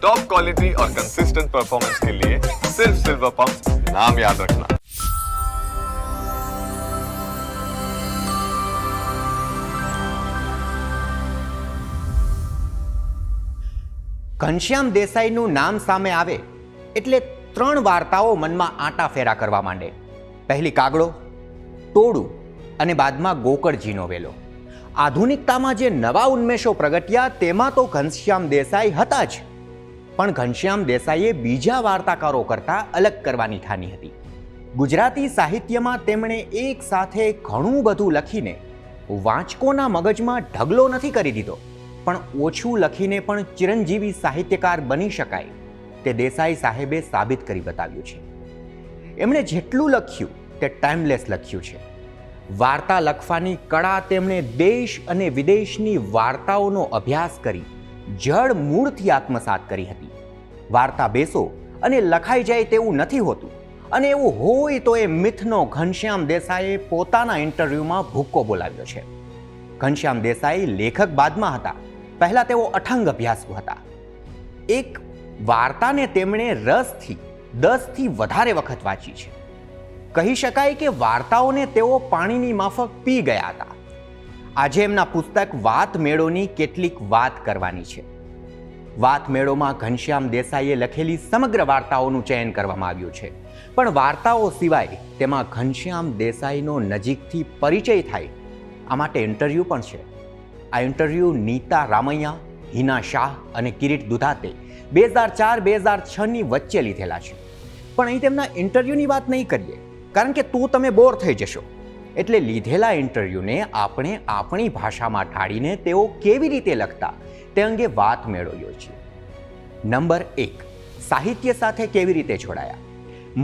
Top quality और consistent performance के लिए सिर्फ सिल्वर पंप नाम याद रखना। ઘનશ્યામ દેસાઈનું નામ સામે આવે એટલે 3 વાર્તાઓ મનમાં આંટા ફેરા કરવા માંડે. પહેલી કાગડો, ટોળું અને બાદમાં ગોકળજીનો વેલો. આધુનિકતામાં જે નવા ઉન્મેષો પ્રગટ્યા તેમાં તો ઘનશ્યામ દેસાઈ હતા જ, પણ ઘનશ્યામ દેસાઈએ બીજા વાર્તાકારો કરતાં અલગ કરવાની ઠાની હતી. ગુજરાતી સાહિત્યમાં તેમણે એક સાથે ઘણું બધું લખીને વાંચકોના મગજમાં ઢગલો નથી કરી દીધો, પણ ઓછું લખીને પણ ચિરંજીવી સાહિત્યકાર બની શકાય તે દેસાઈ સાહેબે સાબિત કરી બતાવ્યું છે. એમણે જેટલું લખ્યું તે ટાઈમલેસ લખ્યું છે. વાર્તા લખવાની કળા તેમણે દેશ અને વિદેશની વાર્તાઓનો અભ્યાસ કરી જડ મૂળથી આત્મસાત કરી હતી. વાર્તા બેસો અને લખાઈ જાય તેવું નથી હોતું, અને એવું હોય તો એ મિથનો ઘનશ્યામ દેસાઈએ પોતાના ઇન્ટરવ્યૂમાં ભૂક્કો બોલાવ્યો છે. ઘનશ્યામ દેસાઈ લેખક બાદમાં હતા, પહેલા તેઓ અઠંગ અભ્યાસુ હતા. એક વાર્તાને તેમણે રસથી 10 થી વધારે વખત વાંચી છે. કહી શકાય કે વાર્તાઓને તેઓ પાણીની માફક પી ગયા હતા. આજે એમના પુસ્તક વાત મેળોની કેટલીક વાત કરવાની છે. વાત મેળોમાં ઘનશ્યામ દેસાઈએ લખેલી સમગ્ર વાર્તાઓનું ચયન કરવામાં આવ્યું છે, પણ વાર્તાઓ સિવાય તેમાં ઘનશ્યામ દેસાઈનો નજીકથી પરિચય થાય આ માટે ઇન્ટરવ્યૂ પણ છે. આ ઇન્ટરવ્યૂ નીતા રામૈયા, હિના શાહ અને કિરીટ દુધાતે 2004-2006ની વચ્ચે લીધેલા છે. પણ અહીં તેમના ઇન્ટરવ્યૂની વાત નહીં કરીએ, કારણ કે તો તમે બોર થઈ જશો. એટલે લીધેલા ઇન્ટરવ્યૂને આપણે આપણી ભાષામાં ઢાળીને તેઓ કેવી રીતે લખતા તે અંગે વાત મેળવ્યો છે. નંબર 1, સાહિત્ય સાથે કેવી રીતે જોડાયા.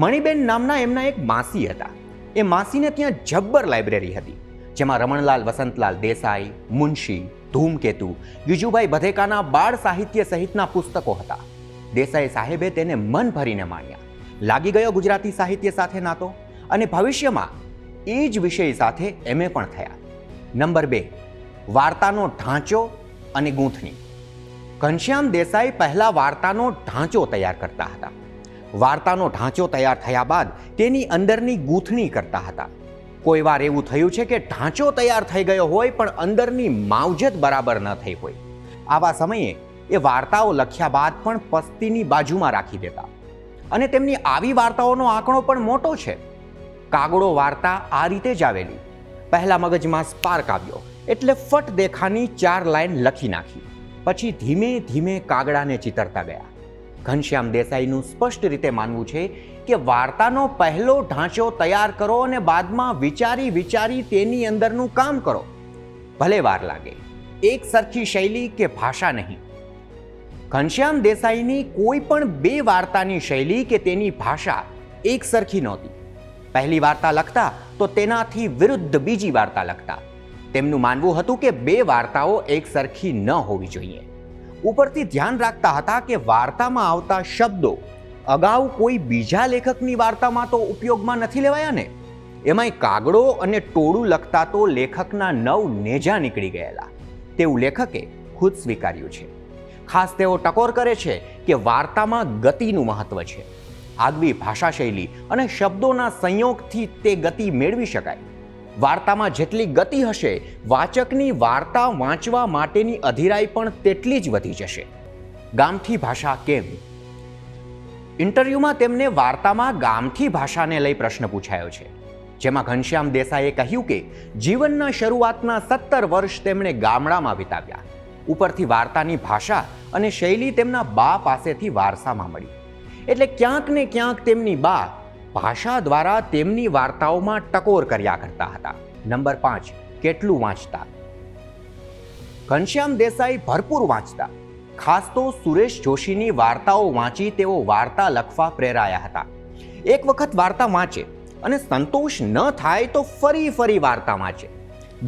મણિબેન નામના એમના એક માસી હતા. એ માસીને ત્યાં જબ્બર લાઇબ્રેરી હતી, જેમાં રમણલાલ વસંતલાલ દેસાઈ, મુનશી, ધૂમકેતુ, ગીજુભાઈ બધેકાના બાળ સાહિત્ય સહિતના પુસ્તકો હતા. દેસાઈ સાહેબે તેને મન ભરીને માણ્યા. લાગી ગયો ગુજરાતી સાહિત્ય સાથે નાતો, અને ભવિષ્યમાં એ જ વિષય સાથે MA પણ થયા. નંબર 2, વાર્તાનો ઢાંચો અને ગૂંથણી. ઘનશ્યામ દેસાઈ પહેલા વાર્તાનો ઢાંચો તૈયાર કરતા હતા. વાર્તાનો ઢાંચો તૈયાર થયા બાદ તેની અંદરની ગૂંથણી કરતા હતા. કોઈ વાર એવું થયું છે કે ઢાંચો તૈયાર થઈ ગયો હોય પણ અંદરની માવજત બરાબર ન થઈ હોય. આવા સમયે એ વાર્તાઓ લખ્યા બાદ પણ પસ્તીની બાજુમાં રાખી દેતા, અને તેમની આવી વાર્તાઓનો આંકડો પણ મોટો છે. કાગડો વાર્તા આ રીતે જ આવેલી. પહેલા મગજમાં સ્પાર્ક આવ્યો એટલે ફટ દેખાની 4 લાઈન લખી નાખી, પછી ધીમે ધીમે કાગડાને ચિતરતા ગયા. ઘનશ્યામ દેસાઈનું સ્પષ્ટ રીતે માનવું છે કે વાર્તાનો પહેલો ઢાંચો તૈયાર કરો અને બાદમાં વિચારી વિચારી તેની અંદરનું કામ કરો. ભલે વાર લાગે, એક સરખી શૈલી કે ભાષા નહીં. ઘનશ્યામ દેસાઈની કોઈ પણ 2 વાર્તાની શૈલી કે તેની ભાષા એક સરખી નહોતી. પહેલી વાર્તા લખતા તો તેનાથી વિરુદ્ધ બીજી વાર્તા લખતા. તેમનું માનવું હતું કે 2 વાર્તાઓ એક સરખી ન હોવી જોઈએ. ઉપરથી ધ્યાન રાખતા હતા કે વાર્તામાં આવતા શબ્દો અગાઉ કોઈ બીજા લેખકની વાર્તામાં તો ઉપયોગમાં નથી લેવાયા ને. એમાંય કાગડો અને ટોળું લખતા તો લેખકના 9 નેજા નીકળી ગયેલા તેવું લેખકે ખુદ સ્વીકાર્યું છે. ખાસ તેઓ ટકોર કરે છે કે વાર્તામાં ગતિનું મહત્વ છે. આગવી ભાષા શૈલી અને શબ્દોના સંયોગથી તે ગતિ મેળવી શકાય. વાર્તામાં જેટલી ગતિ હશે, વાચકની વાર્તા વાંચવા માટેની અધીરાઈ પણ તેટલી જ વધી જશે. ગામઠી ભાષા કેમ? ઇન્ટરવ્યુમાં તેમને વાર્તામાં ગામઠી ભાષાને લઈ પ્રશ્ન પૂછાયો છે, જેમાં ઘનશ્યામ દેસાઈએ કહ્યું કે જીવનના શરૂઆતના 17 વર્ષ તેમણે ગામડામાં વિતાવ્યા. ઉપરથી વાર્તાની ભાષા અને શૈલી તેમના બા પાસેથી વારસામાં મળી. એટલે ક્યાંક ને ક્યાંક તેમની બા ભાષા દ્વારા તેમની વાર્તાઓમાં ટકોર કર્યા કરતા હતા. નંબર 5, કેટલું વાંચતા. ઘનશ્યામ દેસાઈ ભરપૂર વાંચતા. ખાસ તો સુરેશ જોશીની વાર્તાઓ વાંચી તેઓ વાર્તા લખવા પ્રેરાયા હતા. એક વખત વાર્તા વાંચે અને સંતોષ ન થાય તો ફરી વાર્તા વાંચે.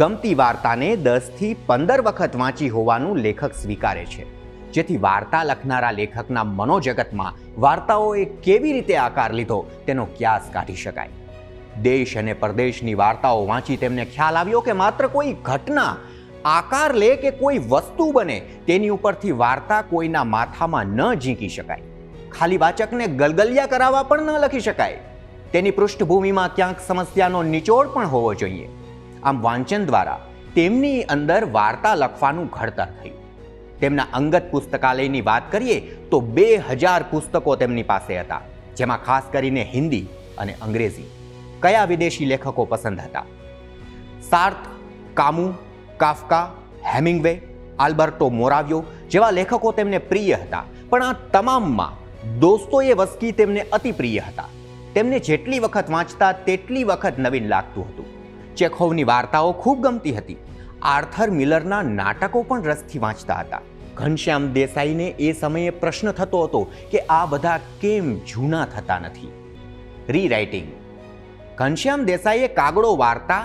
ગમતી વાર્તાને 10 થી 15 વખત વાંચી હોવાનું લેખક સ્વીકારે છે, જેથી વાર્તા લખનારા લેખકના મનોજગતમાં વાર્તાઓએ કેવી રીતે આકાર લીધો તેનો ક્યાસ કાઢી શકાય. દેશ અને પરદેશની વાર્તાઓ વાંચી તેમને ખ્યાલ આવ્યો કે માત્ર કોઈ ઘટના આકાર લે કે કોઈ વસ્તુ બને તેની ઉપરથી વાર્તા કોઈના માથામાં ન ઝીંકી શકાય. ખાલી વાચકને ગલગલિયા કરાવવા પણ ન લખી શકાય. તેની પૃષ્ઠભૂમિમાં ક્યાંક સમસ્યાનો નિચોડ પણ હોવો જોઈએ. આમ વાંચન દ્વારા તેમની અંદર વાર્તા લખવાનું ઘડતર થયું. તેમના અંગત પુસ્તકાલયની વાત કરીએ તો 2000 પુસ્તકો તેમની પાસે હતા, જેમાં ખાસ કરીને હિન્દી અને અંગ્રેજી. કયા વિદેશી લેખકો પસંદ હતા? સાર્થ, કામુ, કાફકા, હેમિંગવે, આલ્બર્ટો મોરાવ્યો જેવા લેખકો તેમને પ્રિય હતા. પણ આ તમામમાં દોસ્તોયેવસ્કી તેમને અતિ પ્રિય હતા. તેમને જેટલી વખત વાંચતા તેટલી વખત નવીન લાગતું હતું. ચેખોવની વાર્તાઓ ખૂબ ગમતી હતી. આર્થર મિલરના નાટકો પણ રસથી વાંચતા હતા. ઘનશ્યામ દેસાઈને એ સમયે પ્રશ્ન થતો હતો કે આ બધા કેમ જૂના થતા નથી. રીરાઇટિંગ. ઘનશ્યામ દેસાઈએ કાગડો વાર્તા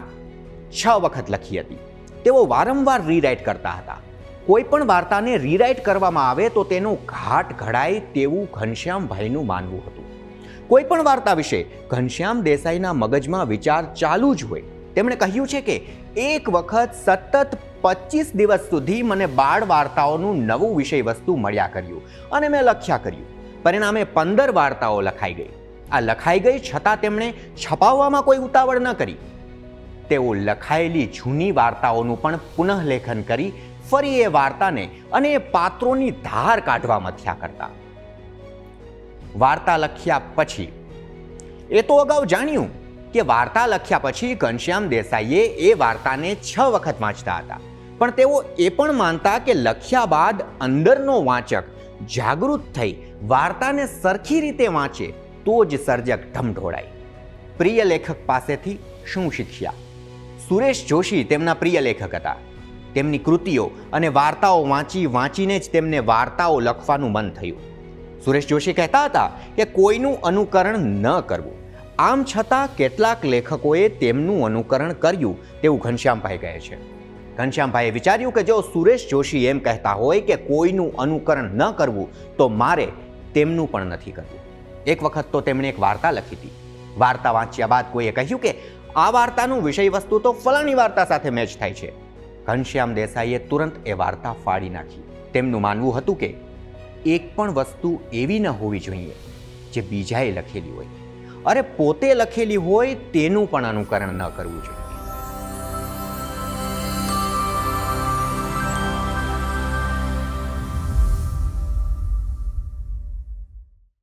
6 વખત લખી હતી. તેઓ વારંવાર રીરાઇટ કરતા હતા. કોઈ પણ વાર્તાને રીરાઇટ કરવામાં આવે તો તેનો ઘાટ ઘડાય તેવું ઘનશ્યામભાઈનું માનવું હતું. કોઈ પણ વાર્તા વિશે ઘનશ્યામ દેસાઈના મગજમાં વિચાર ચાલુ જ હોય. તેમણે કહ્યું છે કે એક વખત સતત 25 દિવસ સુધી મને બાળ વાર્તાઓનું નવું વિષય વસ્તુ મળ્યા કર્યું અને મેં લખ્યા કર્યું. પરિણામે 15 વાર્તાઓ લખાઈ ગઈ. આ લખાઈ ગઈ છતાં તેમણે છપાવવામાં કોઈ ઉતાવળ ન કરી. તેઓ લખાયેલી જૂની વાર્તાઓનું પણ પુનઃલેખન કરી ફરી એ વાર્તાને અને એ પાત્રોની ધાર કાઢવા મથ્યા કરતા. વાર્તા લખ્યા પછી એ તો અગાઉ જાણ્યું કે વાર્તા લખ્યા પછી ઘનશ્યામ દેસાઈએ એ વાર્તાને 6 વખત વાંચતા હતા. પણ તેઓ એ પણ માનતા કે લખ્યા બાદ અંદરનો વાંચક જાગૃત થઈ વાર્તાને સરખી રીતે વાંચે તો જ સર્જક ઢમઢોળાય. પ્રિય લેખક પાસેથી શું શીખ્યા? સુરેશ જોશી તેમના પ્રિય લેખક હતા. તેમની કૃતિઓ અને વાર્તાઓ વાંચીને જ તેમને વાર્તાઓ લખવાનું મન થયું. સુરેશ જોશી કહેતા હતા કે કોઈનું અનુકરણ ન કરવું. આમ છતાં કેટલાક લેખકોએ તેમનું અનુકરણ કર્યું તેવું ઘનશ્યામભાઈ કહે છે. ઘનશ્યામભાઈએ વિચાર્યું કે જો સુરેશ જોશી એમ કહેતા હોય કે કોઈનું અનુકરણ ન કરવું તો મારે તેમનું પણ નથી કરવું. એક વખત તો તેમણે એક વાર્તા લખી હતી. વાર્તા વાંચ્યા બાદ કોઈએ કહ્યું કે આ વાર્તાનું વિષય વસ્તુ તો ફલાણી વાર્તા સાથે મેચ થાય છે. ઘનશ્યામ દેસાઈએ તુરંત એ વાર્તા ફાડી નાખી. તેમનું માનવું હતું કે એક પણ વસ્તુ એવી ન હોવી જોઈએ જે બીજાએ લખેલી હોય. અરે પોતે લખેલી હોય તેનું પણ અનુકરણ ન કરવું જોઈએ.